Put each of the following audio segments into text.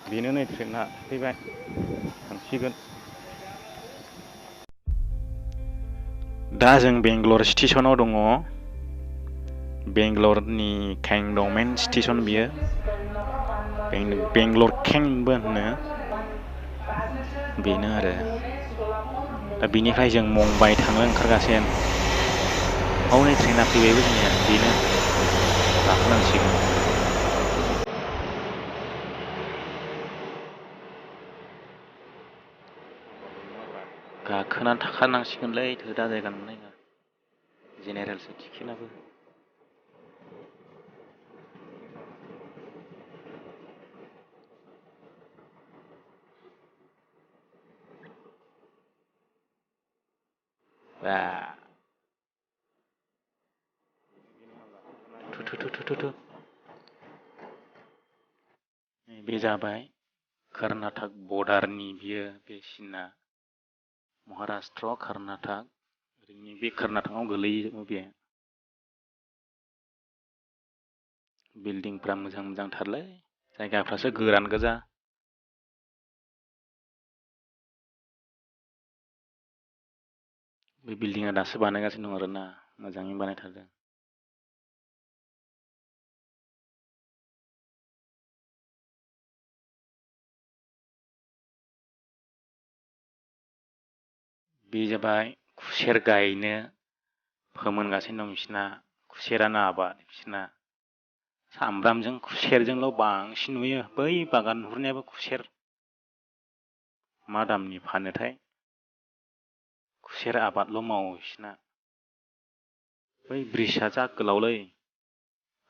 बेनो नै ट्रेना फैबाय थांसिगोन। दा जों बेंगलर स्टेसनाव दङ। बेंगलरनि केंटनमेन्ट स्टेसन बियो। बेंगलर केंटबो होनो। बेनो आरो दा बिनिफ्राय जों मुम्बाइ थांनो ओंखारगासिनो। हनै ट्रेना फैबायबो जोंनिया बेनो गाखोनांसिगोन। गाखोनानै थाखानांसिगोनलै थोदा जायगा मोननाय नङा। जेनेरेलसो टिकेटआबो। बा थु बे जाबाय कर्नाटक बर्डारनि बियो बे सिना महाराष्ट्र कर्नाटक ओरैनो बे कर्नाटकआव गोलैयो बे। बिल्डिंफ्रा मोजां मोजांथारलै जायगाफ्रासो गोरान गोजा। बे बिल्डिंआ दासो बानायगासिनो दं आरोना मोजाङै बानायथारदों। बे जाबाय खुसेर गायनो फोमोनगासिनो दं बिसिना खुसेरानो आबाद बिसिना। सामब्रामजों खुसेरजोंल' बांसिन नुयो बै बागान नुहुरनायाबो खुसेर। मा दामनि फानोथाय? खुसेर आबादल' मावो बिसिना। बै ब्रिजआ जा गोलावलै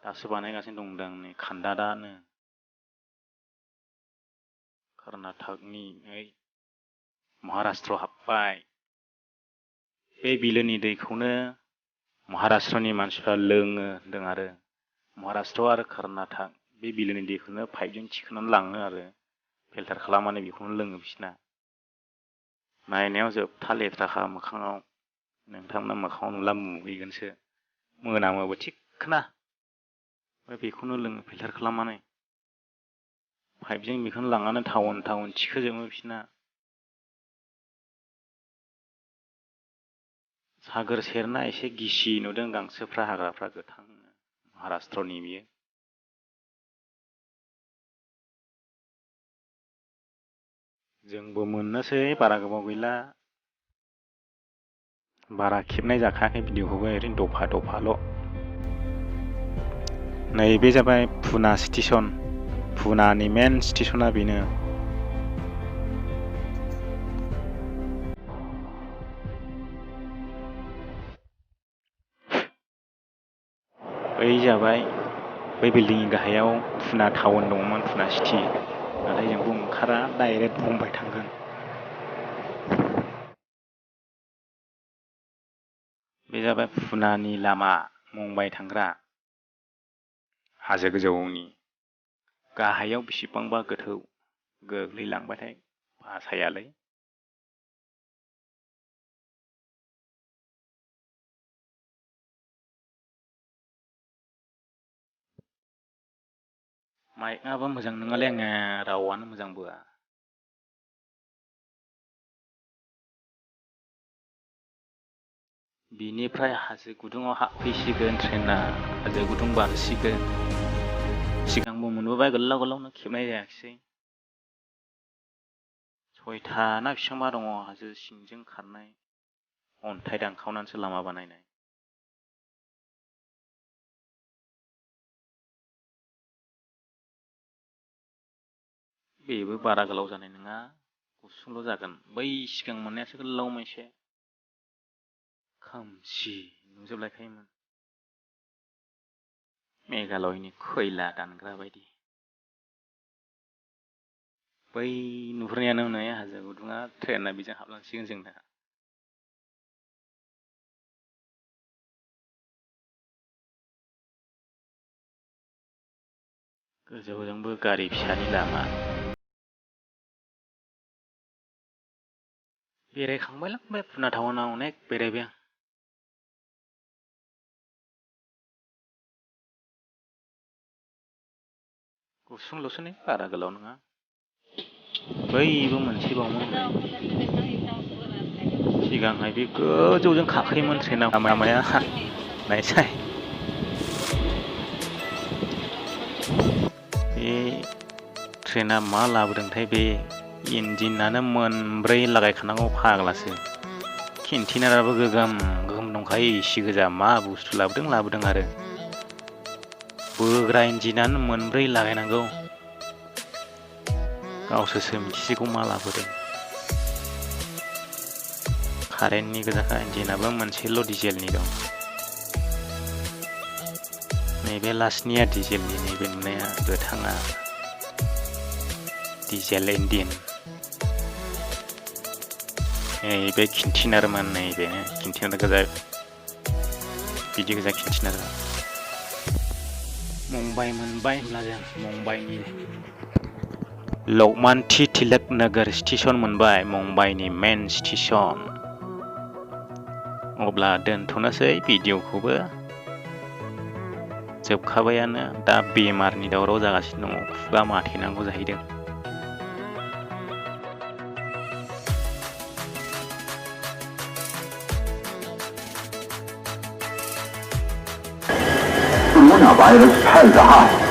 दासो बानायगासिनो दंदां नै खान्दादानो। कर्नाटकनि महाराष्ट्र हाबबाय। बे बिलोनि दैखौनो महाराष्ट्रनि मानसिफ्रा लोङो होनदों आरो। महाराष्ट्र आरो कर्नाटक बे बिलोनि दैखौनो पाइपजों थिखोनानै लाङो आरो। फिल्टार खालामनानै बेखौनो लोङो बिसिना। नायनायाव जोबथा लेथ्राखा मोखाङाव। नोंथांमोना मोखाङाव नुला मुगैगोनसो। मोनामोबो थिगखोना। ओमफ्राय बेखौनो लोङो फिल्टार खालामनानै। पाइपजों बेखौनो लांनानै टाउन थिखोजोबो बिसिना। सागोर सेरना एसे गिसि नुदों गांसोफ्रा हाग्राफ्रा गोथां महाराष्ट्रनि बियो। जोंबो मोननोसै बारा गोबाव गैला। बारा खेबनाय जाखायाखै भिडिअखौबो ओरैनो दफा दफाल'। नैबे जाबाय पुना स्टेसन। पुनानि मेन स्टेसना बेनो। बै जाबाय बै बिल्डिंनि गाहायाव पुना टाउन दङमोन पुना सिटि। नाथाय जोंबो ओंखारा डाइरेक्ट मुम्बाइ थांगोन। बे जाबाय पुनानि लामा मुम्बाइ थांग्रा। हाजो गोजौनि गाहायाव बेसेबांबा गोथौ गोग्लैलांबाथाय बासायालै। माइकआबो मोजां नङालै आंना रावानो मोजां बोआ। बिनिफ्राय हाजो गुदुङाव हाबफैसिगोन ट्रेना हाजो गुदुं बारसिगोन। सिगांबो मोनबोबाय गोलाव गोलावनो खेबनाय जायाखिसै। 6था ना बेसेबांबा दङ हाजो सिंजों खारनाय अन्थाइ दानखावनानैसो लामा बानायनाय। बेबो बारा गोलाव जानाय नङा गुसुंल' जागोन। बै सिगां मोननायासो गोलाव मोनसे खोमसि नुजोबलायखायोमोन। मेघालयनि खैला दानग्रा बायदि। बै नुहुरनायानो नै हाजो गुदुङा ट्रेना बेजों हाबलांसिगोन जोंना। गोजौजोंबो गारि फिसानि लामा। बेरायखांबायलां बे पुना टाउनाव अनेक बेरायबाय आं। गुसुंल'सो नै बारा गोलाव नङा। बैबो मोनसेबावमोन सिगांहाय बे गोजौजों खाखोयोमोन ट्रेना लामाया नायसाय बे ट्रेना मा लाबोदोंथाय बे इन्जिनानो मोनब्रै लागायखानांगौ फाग्लासो केन्टिनाराबो गोगोम दंखायो इसे गोजा मा बुस्थु लाबोदों आरो बोग्रा इन्जिनानो मोनब्रै लागायनांगौ गावसोरसो मिथिसिगौ मा लाबोदों कारेन्टनि गोजाखा इन्जिनाबो मोनसेल' डिजेलनि दं नैबे लास्टनिया डिजेलनि नैबे नुनाया गोथाङा डिजेल इन्जिन नैबे केन्टिनारमोन नैबे केन्टिनार गोजा बिदि गोजा केन्टिनारा मुम्बाइ मोनबाय होनब्ला जों मुम्बाइनि लकमान्य तिलक नगर स्टेसन मोनबाय मुम्बाइनि मेन स्टेसन अब्ला दोनथ'नोसै भिडिअखौबो जोबखाबायानो दा बेमारनि दावराव जागासिनो दङ खुगा माथेनांगौ जाहैदों Coronavirus has arrived.